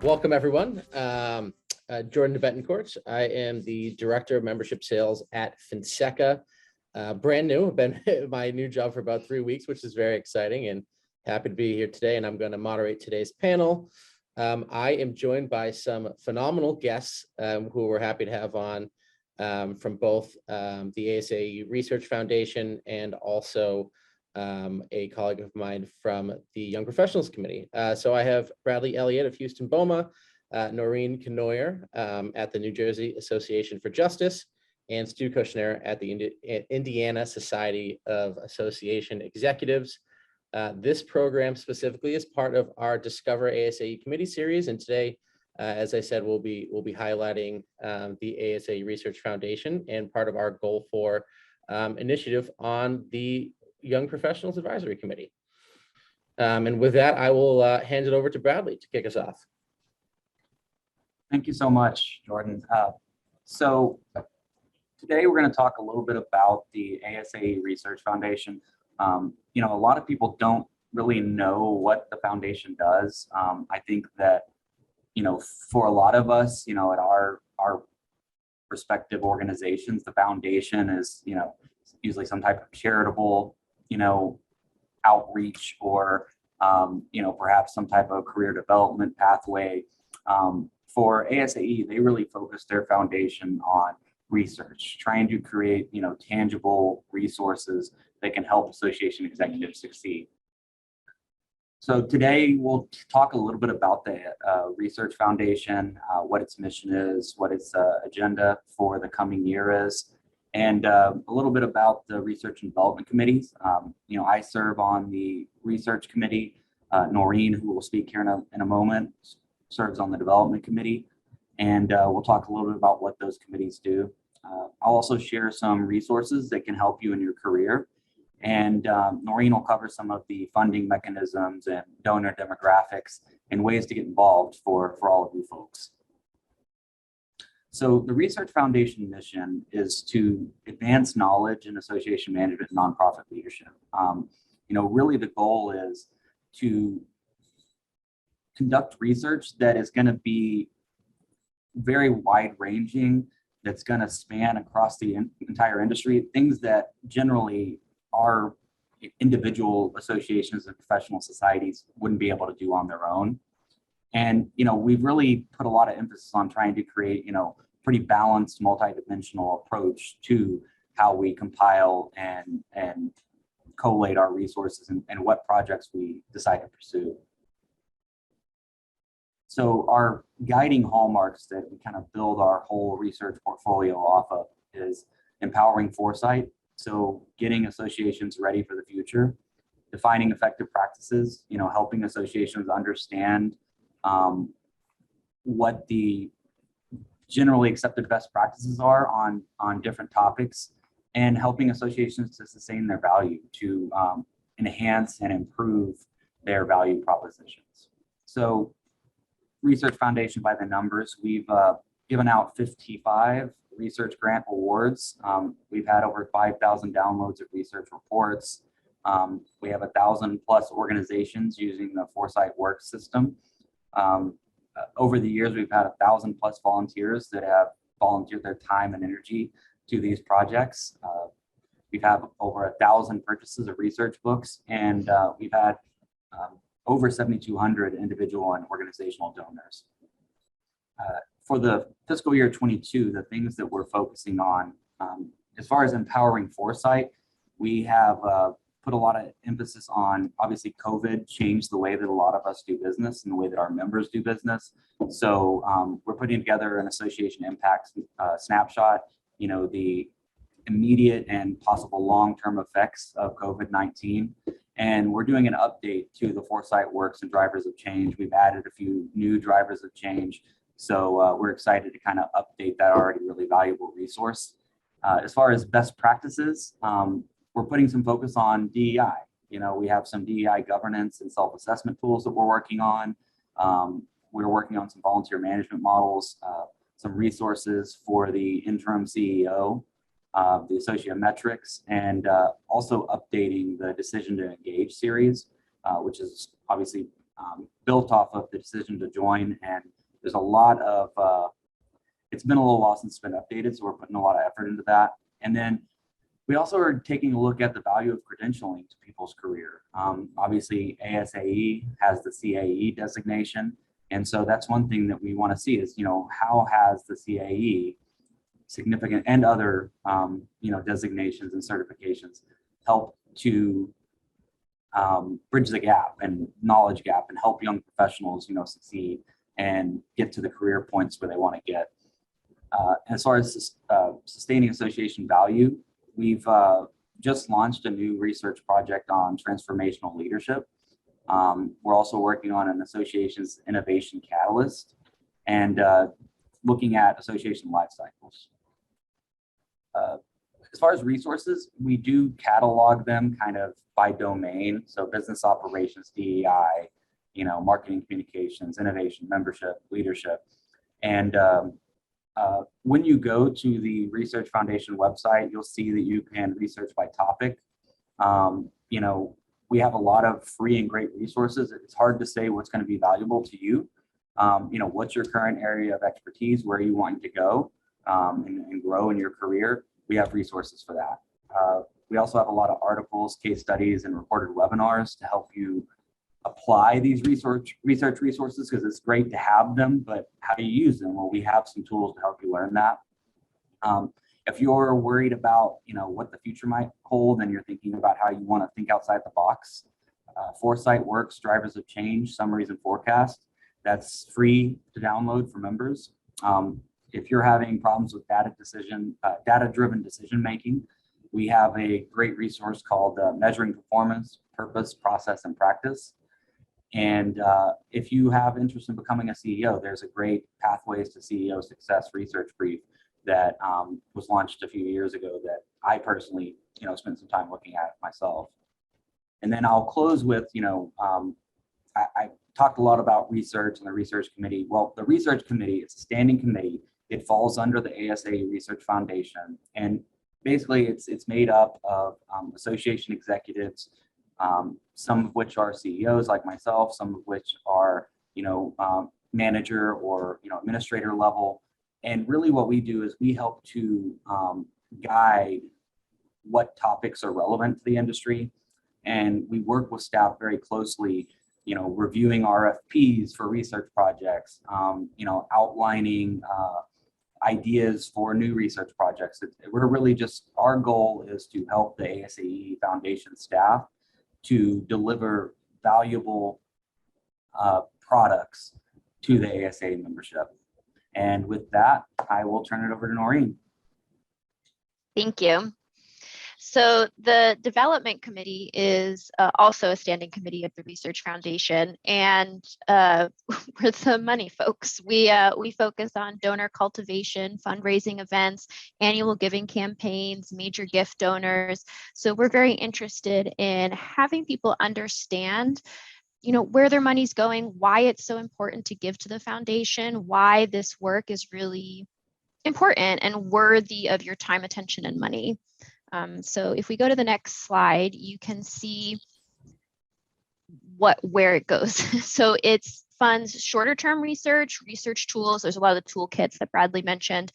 Welcome, everyone. Jordan Betancourt. I am the Director of Membership Sales at Finseca. Brand new. I've been my new job for about 3 weeks, which is very exciting, and happy to be here today. And I'm going to moderate today's panel. I am joined by some phenomenal guests who we're happy to have on from both the ASA Research Foundation and also a colleague of mine from the Young Professionals Committee. So I have Bradley Elliott of Houston Boma, Noreen Knoyer at the New Jersey Association for Justice, and Stu Kushner at the Indiana Society of Association Executives. This program specifically is part of our Discover ASA Committee series, and today, as I said, we'll be highlighting the ASA Research Foundation and part of our goal for initiative on the Young Professionals Advisory Committee. And with that, I will hand it over to Bradley to kick us off. Thank you so much, Jordan. So today we're going to talk a little bit about the ASA Research Foundation. A lot of people don't really know what the foundation does. I think that, for a lot of us, at our respective organizations, the foundation is, usually some type of charitable outreach or, perhaps some type of career development pathway. For ASAE, they really focus their foundation on research, trying to create, tangible resources that can help association executives succeed. So today we'll talk a little bit about the Research Foundation, what its mission is, what its agenda for the coming year is, and a little bit about the Research and Development Committees. I serve on the Research Committee. Noreen, who will speak here in a moment, serves on the Development Committee, and we'll talk a little bit about what those committees do. I'll also share some resources that can help you in your career, and Noreen will cover some of the funding mechanisms and donor demographics and ways to get involved for all of you folks. So the Research Foundation mission is to advance knowledge in association management and nonprofit leadership. Really the goal is to conduct research that is going to be very wide-ranging, that's going to span across the entire industry, things that generally our individual associations and professional societies wouldn't be able to do on their own. And, we've really put a lot of emphasis on trying to create, pretty balanced, multidimensional approach to how we compile and collate our resources and what projects we decide to pursue. So our guiding hallmarks that we kind of build our whole research portfolio off of is empowering foresight. So getting associations ready for the future, defining effective practices, helping associations understand what the generally accepted best practices are on different topics, and helping associations to sustain their value, to enhance and improve their value propositions. So Research Foundation, by the numbers, we've given out 55 research grant awards. We've had over 5,000 downloads of research reports. We have 1,000 plus organizations using the Foresight Work system. Over the years, we've had 1,000 plus volunteers that have volunteered their time and energy to these projects. We've had over 1,000 purchases of research books, and we've had over 7,200 individual and organizational donors. For the fiscal year 22, the things that we're focusing on, as far as empowering foresight, we have put a lot of emphasis on, obviously COVID changed the way that a lot of us do business and the way that our members do business. So we're putting together an association impact snapshot, the immediate and possible long-term effects of COVID-19. And we're doing an update to the Foresight Works and Drivers of Change. We've added a few new drivers of change. So we're excited to kind of update that already really valuable resource. As far as best practices, we're putting some focus on DEI. We have some DEI governance and self-assessment tools that we're working on. We're working on some volunteer management models, some resources for the interim CEO, the sociometrics, and also updating the Decision to Engage series, which is obviously built off of the decision to join. And there's a lot of, it's been a little while since it's been updated, so we're putting a lot of effort into that. And then we also are taking a look at the value of credentialing to people's career. Obviously, ASAE has the CAE designation. And so that's one thing that we want to see is, how has the CAE significant and other, designations and certifications help to bridge the gap and knowledge gap and help young professionals, succeed and get to the career points where they want to get. As far as sustaining association value, we've just launched a new research project on transformational leadership. We're also working on an association's innovation catalyst and looking at association life cycles. As far as resources, we do catalog them kind of by domain. So business operations, DEI, marketing, communications, innovation, membership, leadership. And when you go to the Research Foundation website, you'll see that you can research by topic. We have a lot of free and great resources. It's hard to say what's going to be valuable to you. What's your current area of expertise, where you want to go and grow in your career. We have resources for that. We also have a lot of articles, case studies, and recorded webinars to help you apply these research resources, because it's great to have them, but how do you use them? Well, we have some tools to help you learn that. If you're worried about, what the future might hold, and you're thinking about how you want to think outside the box, Foresight Works, Drivers of Change, Summaries and Forecast, that's free to download for members. If you're having problems with data-driven decision making, we have a great resource called Measuring Performance, Purpose, Process, and Practice. And if you have interest in becoming a CEO, there's a great Pathways to CEO Success research brief that was launched a few years ago that I personally, spent some time looking at myself. And then I'll close with, I talked a lot about research and the research committee. Well, the research committee, it's a standing committee. It falls under the ASA Research Foundation. And basically it's made up of association executives, some of which are CEOs like myself, some of which are, manager or, administrator level. And really what we do is we help to guide what topics are relevant to the industry. And we work with staff very closely, reviewing RFPs for research projects, outlining ideas for new research projects. We're really just, our goal is to help the ASAE Foundation staff to deliver valuable products to the ASA membership. And with that, I will turn it over to Noreen. Thank you. So the development committee is also a standing committee of the Research Foundation, and we're the money folks. We focus on donor cultivation, fundraising events, annual giving campaigns, major gift donors. So we're very interested in having people understand, where their money's going, why it's so important to give to the foundation, why this work is really important and worthy of your time, attention, and money. So if we go to the next slide, you can see where it goes. So it's funds shorter term research tools. There's a lot of the toolkits that Bradley mentioned.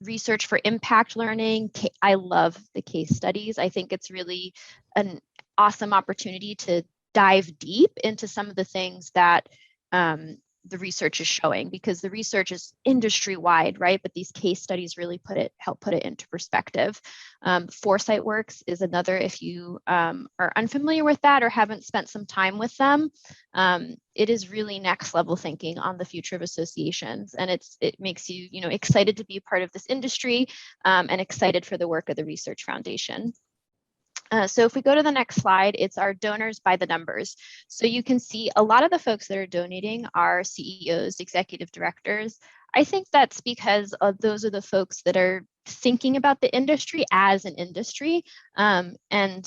Research for impact learning. I love the case studies. I think it's really an awesome opportunity to dive deep into some of the things that the research is showing, because the research is industry wide, right? But these case studies really help put it into perspective. Foresight Works is another, if you are unfamiliar with that or haven't spent some time with them, it is really next level thinking on the future of associations. And it makes you, excited to be a part of this industry and excited for the work of the Research Foundation. So if we go to the next slide, it's our donors by the numbers. So you can see a lot of the folks that are donating are CEOs, executive directors. I think that's because those are the folks that are thinking about the industry as an industry. And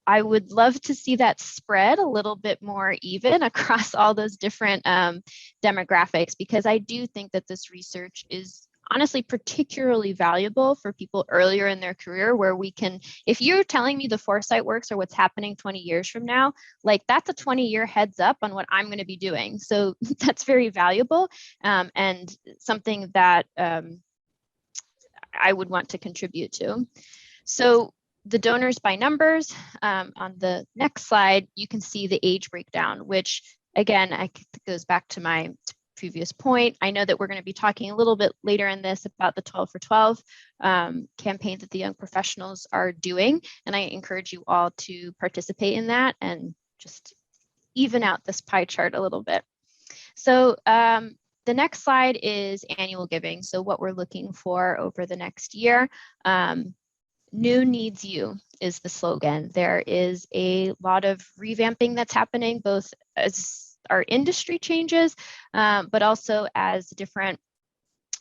I would love to see that spread a little bit more even across all those different demographics, because I do think that this research is honestly particularly valuable for people earlier in their career, where we can, if you're telling me the foresight works or what's happening 20 years from now, like that's a 20-year heads up on what I'm going to be doing. So that's very valuable, and something that I would want to contribute to. So the donors by numbers, on the next slide, you can see the age breakdown, which again, goes back to my previous point. I know that we're going to be talking a little bit later in this about the 12 for 12 campaign that the young professionals are doing. And I encourage you all to participate in that and just even out this pie chart a little bit. So the next slide is annual giving. So what we're looking for over the next year. New needs you is the slogan. There is a lot of revamping that's happening, both as our industry changes, but also as different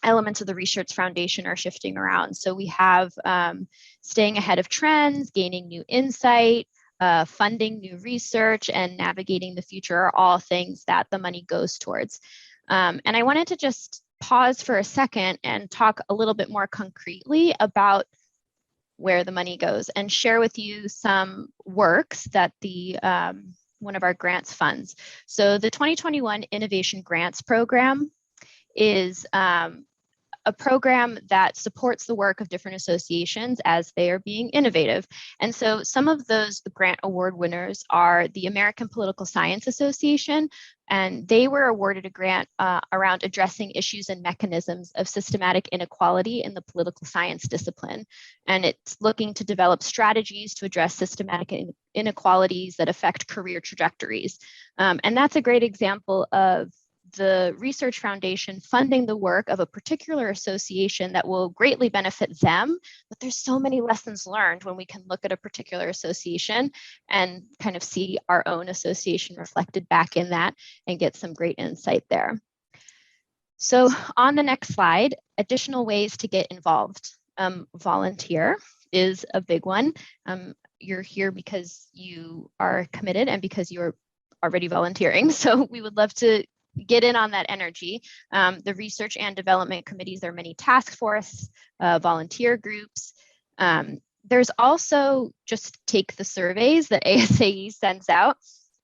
elements of the research foundation are shifting around. So we have staying ahead of trends, gaining new insight, funding new research, and navigating the future are all things that the money goes towards. And I wanted to just pause for a second and talk a little bit more concretely about where the money goes and share with you some works that the one of our grants funds. So the 2021 Innovation Grants Program is a program that supports the work of different associations as they are being innovative. And so some of those grant award winners are the American Political Science Association, and they were awarded a grant around addressing issues and mechanisms of systematic inequality in the political science discipline. And it's looking to develop strategies to address systematic inequalities that affect career trajectories. And that's a great example of the Research Foundation funding the work of a particular association that will greatly benefit them. But there's so many lessons learned when we can look at a particular association and kind of see our own association reflected back in that and get some great insight there. So on the next slide, additional ways to get involved. Volunteer is a big one. You're here because you are committed and because you're already volunteering. So we would love to get in on that energy. The research and development committees, there are many task force, volunteer groups. There's also just take the surveys that ASAE sends out.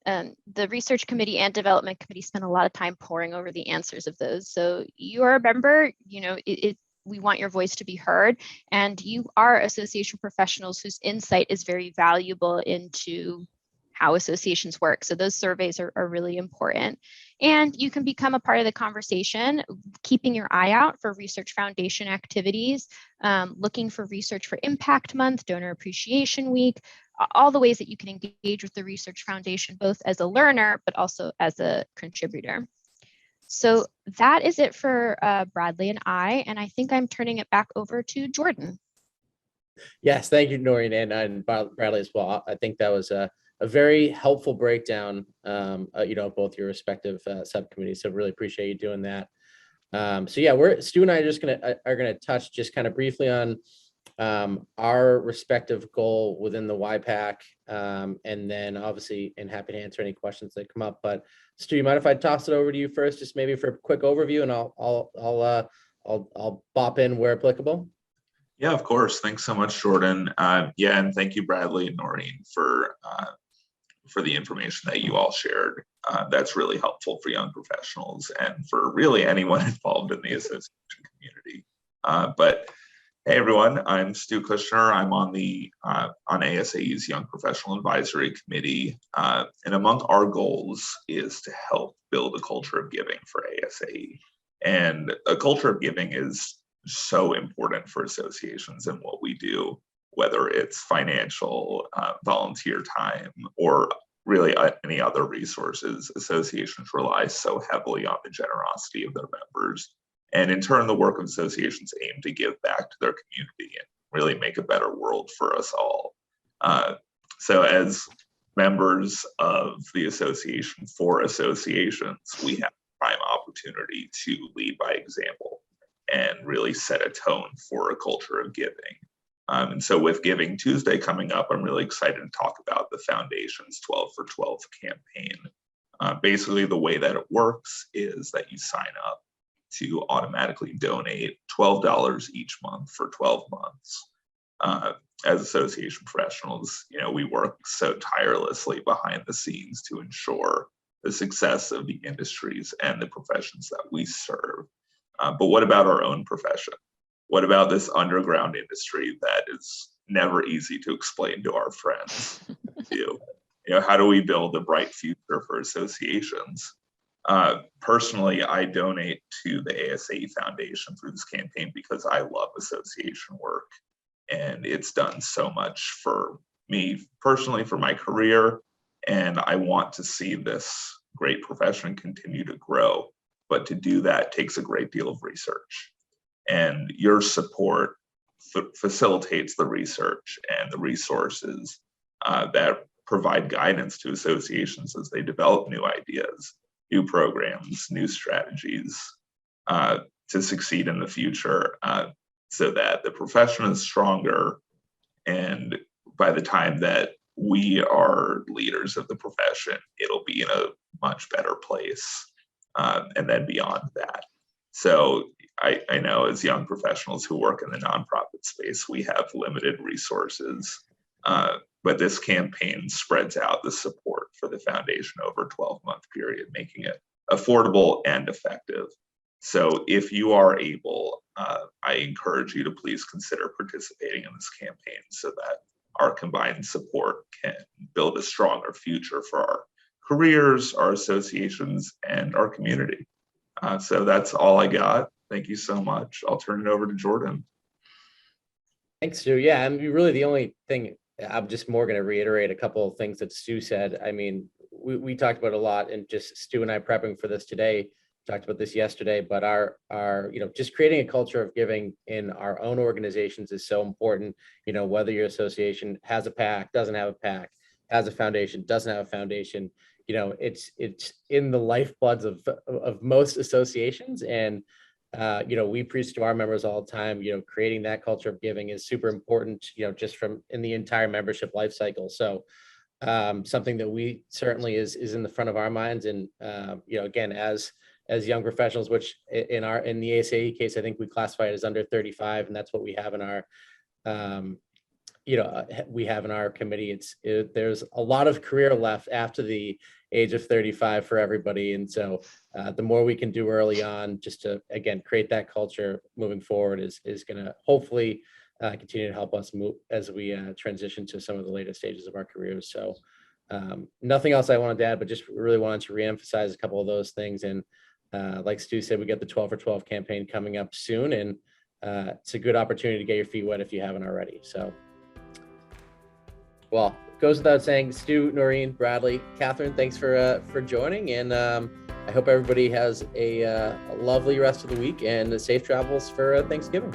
The research committee and development committee spend a lot of time poring over the answers of those. So you are a member, you know, we want your voice to be heard, and you are association professionals whose insight is very valuable into how associations work. So those surveys are really important. And you can become a part of the conversation, keeping your eye out for Research Foundation activities, looking for Research for Impact Month, Donor Appreciation Week, all the ways that you can engage with the Research Foundation, both as a learner, but also as a contributor. So that is it for Bradley and I think I'm turning it back over to Jordan. Yes, thank you, Noreen, and Bradley as well. I think that was a very helpful breakdown, you know, both your respective subcommittees. So really appreciate you doing that. So yeah, Stu and I are gonna touch just kind of briefly on our respective goal within the YPAC, and then obviously, and happy to answer any questions that come up. But Stu, you mind if I toss it over to you first, just maybe for a quick overview, and I'll bop in where applicable. Yeah, of course. Thanks so much, Jordan. Yeah, and thank you, Bradley and Noreen, for the information that you all shared. That's really helpful for young professionals and for really anyone involved in the association community. But hey, everyone, I'm Stu Kushner. I'm on the on ASAE's Young Professional Advisory Committee, and among our goals is to help build a culture of giving for ASAE. And a culture of giving is so important for associations and what we do, whether it's financial, volunteer time, or really any other resources. Associations rely so heavily on the generosity of their members. And in turn, the work of associations aim to give back to their community and really make a better world for us all. So as members of the Association for Associations, we have a prime opportunity to lead by example and really set a tone for a culture of giving. And so with Giving Tuesday coming up, I'm really excited to talk about the Foundation's 12 for 12 campaign. Basically, the way that it works is that you sign up to automatically donate $12 each month for 12 months. As association professionals, we work so tirelessly behind the scenes to ensure the success of the industries and the professions that we serve. But what about our own profession? What about this underground industry that is never easy to explain to our friends? How do we build a bright future for associations? Personally, I donate to the ASAE Foundation through this campaign because I love association work. And it's done so much for me personally, for my career. And I want to see this great profession continue to grow. But to do that takes a great deal of research. And your support facilitates the research and the resources that provide guidance to associations as they develop new ideas, new programs, new strategies to succeed in the future. So that the profession is stronger, and by the time that we are leaders of the profession, it'll be in a much better place, and then beyond that. So I know as young professionals who work in the nonprofit space, we have limited resources, but this campaign spreads out the support for the foundation over a 12-month period, making it affordable and effective. So if you are able, I encourage you to please consider participating in this campaign so that our combined support can build a stronger future for our careers, our associations, and our community. So that's all I got. Thank you so much. I'll turn it over to Jordan. Thanks, Stu. Yeah, I mean, really the only thing, I'm just more going to reiterate a couple of things that Stu said. I mean, we talked about a lot, and just Stu and I prepping for this today, talked about this yesterday, but our just creating a culture of giving in our own organizations is so important. Whether your association has a PAC, doesn't have a PAC, has a foundation, doesn't have a foundation, it's in the lifebloods of most associations. And we preach to our members all the time, creating that culture of giving is super important, just from in the entire membership life cycle. So something that we certainly is in the front of our minds. And again, as young professionals, which in the ASAE case, I think we classify it as under 35, and that's what we have in our committee. There's a lot of career left after the age of 35 for everybody, and so the more we can do early on, just to again create that culture moving forward, is going to hopefully continue to help us move as we transition to some of the later stages of our careers. So nothing else I wanted to add, but just really wanted to reemphasize a couple of those things. And like Stu said, we got the 12 for 12 campaign coming up soon, and it's a good opportunity to get your feet wet if you haven't already. So, well, it goes without saying, Stu, Noreen, Bradley, Catherine, thanks for joining, and I hope everybody has a lovely rest of the week and safe travels for Thanksgiving.